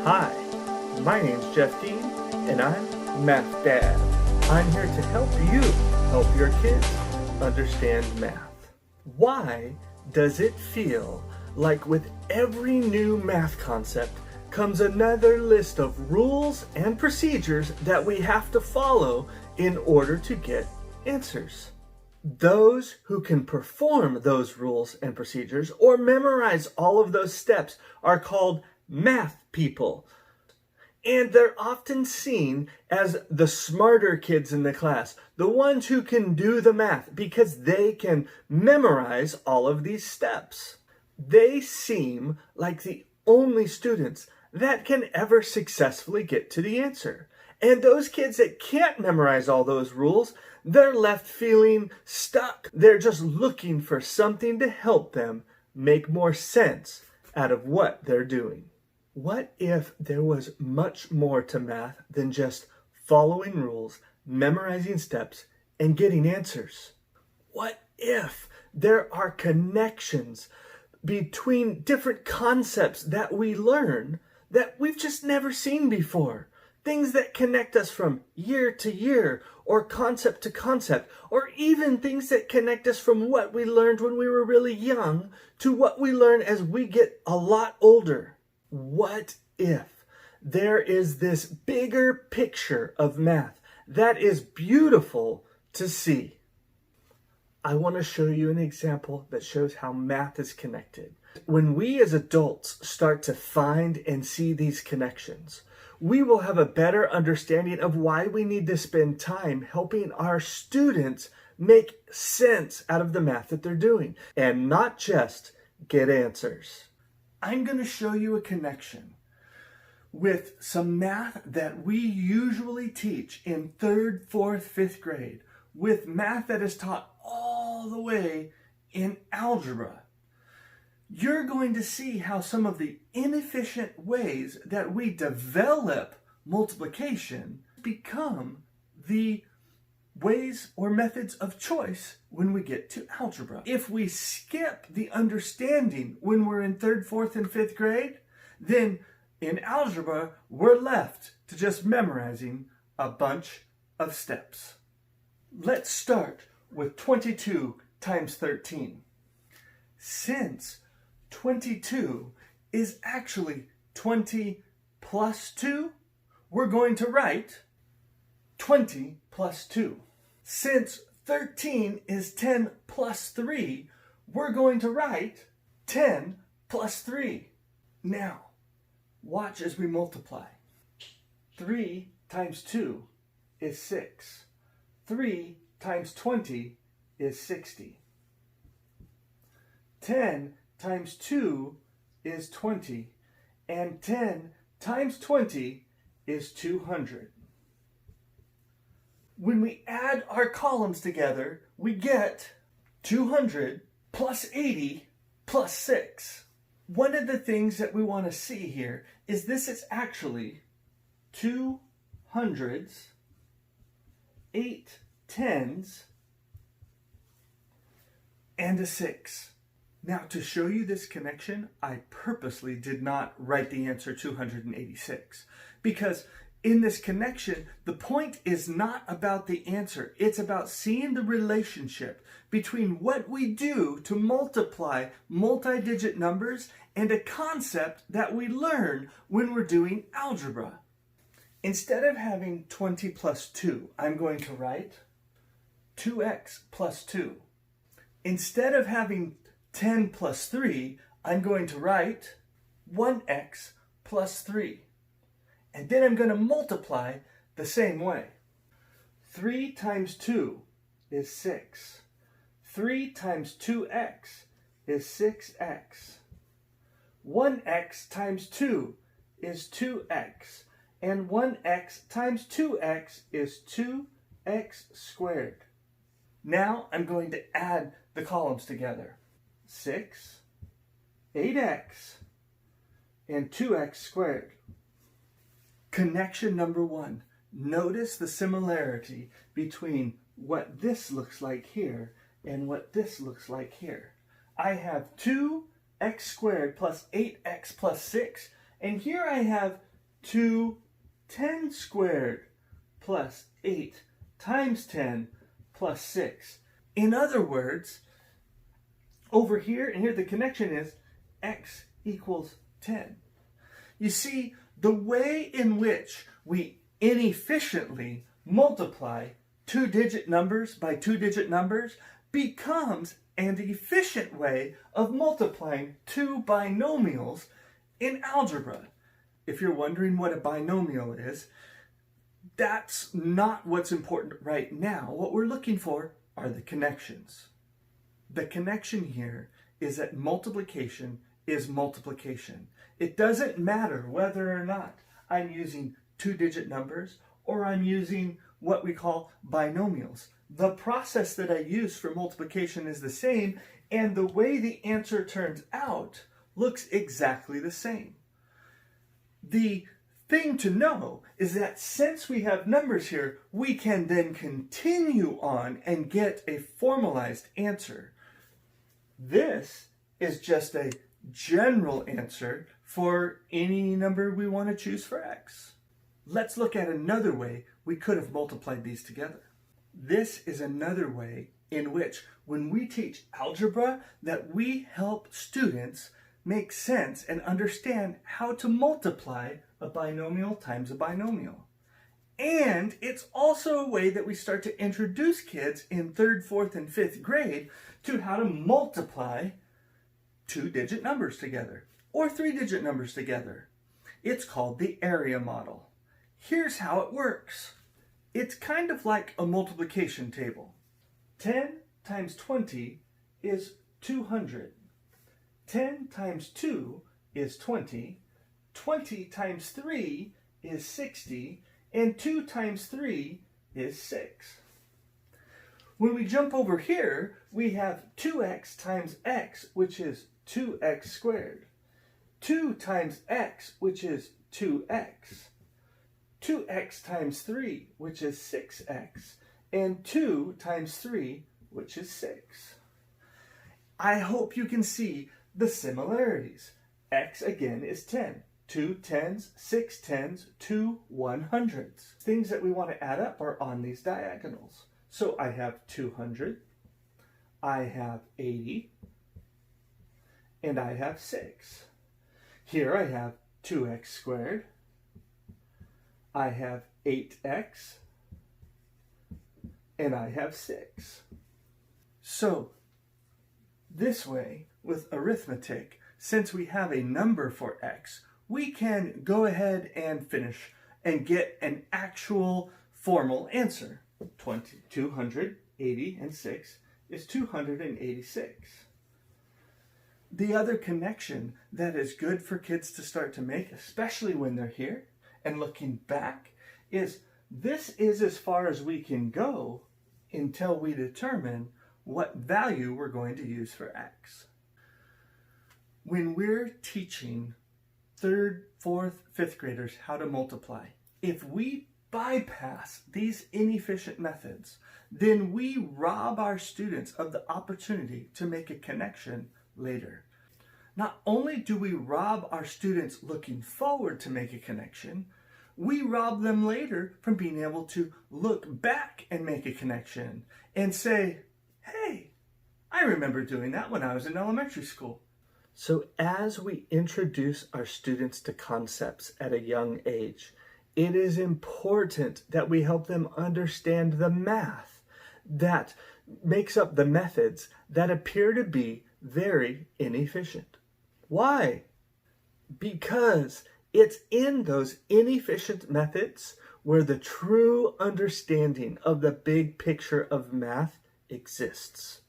Hi, my name's Jeff Dean, and I'm Math Dad. I'm here to help you help your kids understand math. Why does it feel like with every new math concept comes another list of rules and procedures that we have to follow in order to get answers? Those who can perform those rules and procedures or memorize all of those steps are called math people. And they're often seen as the smarter kids in the class, the ones who can do the math because they can memorize all of these steps. They seem like the only students that can ever successfully get to the answer. And those kids that can't memorize all those rules, they're left feeling stuck. They're just looking for something to help them make more sense out of what they're doing. What if there was much more to math than just following rules, memorizing steps, and getting answers? What if there are connections between different concepts that we learn that we've just never seen before? Things that connect us from year to year, or concept to concept, or even things that connect us from what we learned when we were really young to what we learn as we get a lot older. What if there is this bigger picture of math that is beautiful to see? I want to show you an example that shows how math is connected. When we as adults start to find and see these connections, we will have a better understanding of why we need to spend time helping our students make sense out of the math that they're doing and not just get answers. I'm going to show you a connection with some math that we usually teach in 3rd, 4th, 5th grade, with math that is taught all the way in algebra. You're going to see how some of the inefficient ways that we develop multiplication become the ways or methods of choice when we get to algebra. If we skip the understanding when we're in 3rd, 4th, and 5th grade, then in algebra, we're left to just memorizing a bunch of steps. Let's start with 22 times 13. Since 22 is actually 20 plus 2, we're going to write 20 plus 2. Since 13 is 10 plus 3, we're going to write 10 plus 3. Now, watch as we multiply. 3 times 2 is 6. 3 times 20 is 60. 10 times 2 is 20. And 10 times 20 is 200. When we add our columns together, we get 200 plus 80 plus 6. One of the things that we want to see here is this is actually 2 hundreds, 8 tens, and a 6. Now, to show you this connection, I purposely did not write the answer 286 because in this connection, the point is not about the answer. It's about seeing the relationship between what we do to multiply multi-digit numbers and a concept that we learn when we're doing algebra. Instead of having 20 plus 2, I'm going to write 2x plus 2. Instead of having 10 plus 3, I'm going to write 1x plus 3. And then I'm going to multiply the same way. 3 times 2 is 6. 3 times 2x is 6x. 1x times 2 is 2x. And 1x times 2x is 2x squared. Now I'm going to add the columns together. 6, 8x, and 2x squared. Connection number 1. Notice the similarity between what this looks like here and what this looks like here. I have 2x squared plus 8x plus 6, and here I have to 10 squared plus 8 times 10 plus 6. In other words, over here and here the connection is x equals 10. You see, the way in which we inefficiently multiply two-digit numbers by two-digit numbers becomes an efficient way of multiplying two binomials in algebra. If you're wondering what a binomial is, that's not what's important right now. What we're looking for are the connections. The connection here is that multiplication is multiplication. It doesn't matter whether or not I'm using two-digit numbers or I'm using what we call binomials. The process that I use for multiplication is the same, and the way the answer turns out looks exactly the same. The thing to know is that since we have numbers here, we can then continue on and get a formalized answer. This is just a general answer for any number we want to choose for x. Let's look at another way we could have multiplied these together. This is another way in which, when we teach algebra, that we help students make sense and understand how to multiply a binomial times a binomial. And it's also a way that we start to introduce kids in 3rd, 4th, and 5th grade to how to multiply two-digit numbers together or three-digit numbers together. It's called the area model. Here's how it works. It's kind of like a multiplication table. 10 times 20 is 200. 10 times 2 is 20. 20 times 3 is 60. And 2 times 3 is 6. When we jump over here, we have 2x times x, which is 2x squared. 2 times x, which is 2x. 2x times 3, which is 6x. And 2 times 3, which is 6. I hope you can see the similarities. X again is 10. 2 tens, 6 tens, 2 100s. Things that we want to add up are on these diagonals. So I have 200, I have 80, and I have 6. Here I have 2x squared, I have 8x, and I have 6. So this way, with arithmetic, since we have a number for x, we can go ahead and finish and get an actual formal answer. 280 and 6 is 286. The other connection that is good for kids to start to make, especially when they're here and looking back, is this is as far as we can go until we determine what value we're going to use for x. When we're teaching 3rd, 4th, 5th graders how to multiply, if we bypass these inefficient methods, then we rob our students of the opportunity to make a connection later. Not only do we rob our students looking forward to make a connection, we rob them later from being able to look back and make a connection and say, hey, I remember doing that when I was in elementary school. So as we introduce our students to concepts at a young age, it is important that we help them understand the math that makes up the methods that appear to be very inefficient. Why? Because it's in those inefficient methods where the true understanding of the big picture of math exists.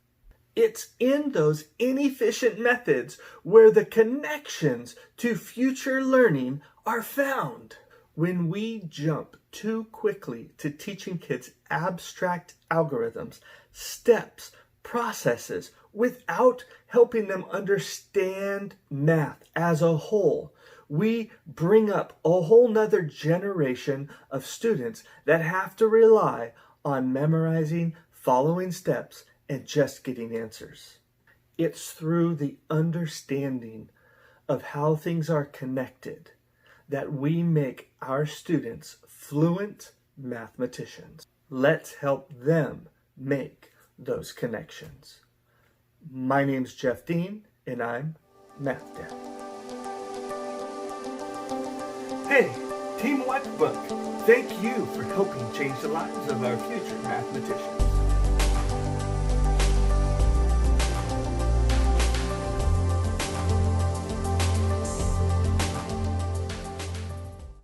It's in those inefficient methods where the connections to future learning are found. When we jump too quickly to teaching kids abstract algorithms, steps, processes, without helping them understand math as a whole, we bring up a whole nother generation of students that have to rely on memorizing, following steps, and just getting answers. It's through the understanding of how things are connected that we make our students fluent mathematicians. Let's help them make those connections. My name's Jeff Dean, and I'm Math Dad. Hey, Team Waxbook, thank you for helping change the lives of our future mathematicians.